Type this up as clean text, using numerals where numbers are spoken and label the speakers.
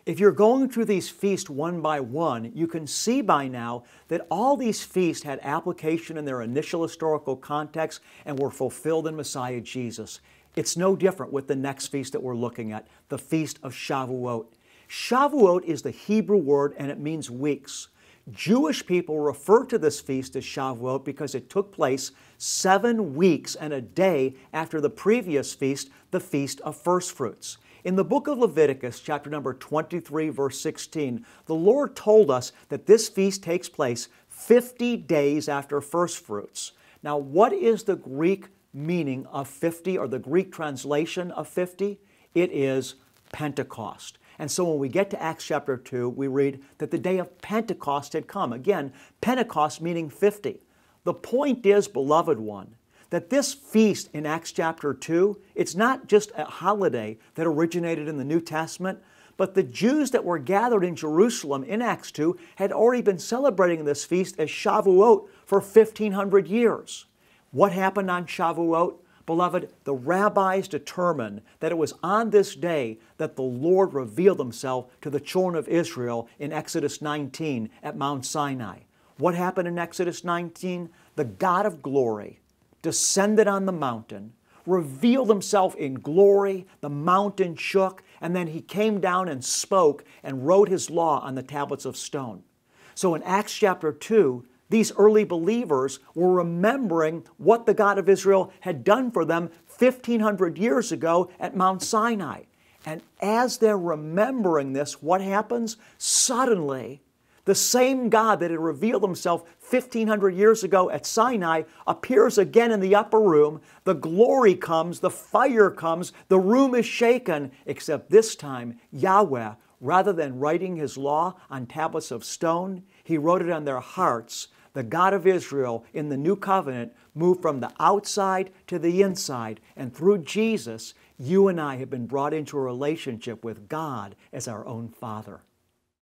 Speaker 1: If you're going through these feasts one by one, you can see by now that all these feasts had application in their initial historical context and were fulfilled in Messiah Jesus. It's no different with the next feast that we're looking at, the Feast of Shavuot. Shavuot is the Hebrew word and it means weeks. Jewish people refer to this feast as Shavuot because it took place 7 weeks and a day after the previous feast, the Feast of First Fruits. In the book of Leviticus, chapter number 23, verse 16, the Lord told us that this feast takes place 50 days after first fruits. Now, what is the Greek meaning of 50, or the Greek translation of 50? It is Pentecost. And so when we get to Acts chapter 2, we read that the day of Pentecost had come. Again, Pentecost meaning 50. The point is, beloved one, that this feast in Acts chapter 2, it's not just a holiday that originated in the New Testament, but the Jews that were gathered in Jerusalem in Acts 2 had already been celebrating this feast as Shavuot for 1,500 years. What happened on Shavuot? Beloved, the rabbis determined that it was on this day that the Lord revealed Himself to the children of Israel in Exodus 19 at Mount Sinai. What happened in Exodus 19? The God of glory descended on the mountain, revealed Himself in glory, the mountain shook, and then He came down and spoke and wrote His law on the tablets of stone. So in Acts chapter 2, these early believers were remembering what the God of Israel had done for them 1,500 years ago at Mount Sinai. And as they're remembering this, what happens? Suddenly, the same God that had revealed Himself 1,500 years ago at Sinai appears again in the upper room. The glory comes, the fire comes, the room is shaken, except this time Yahweh, rather than writing His law on tablets of stone, He wrote it on their hearts. The God of Israel in the new covenant moved from the outside to the inside, and through Jesus, you and I have been brought into a relationship with God as our own Father.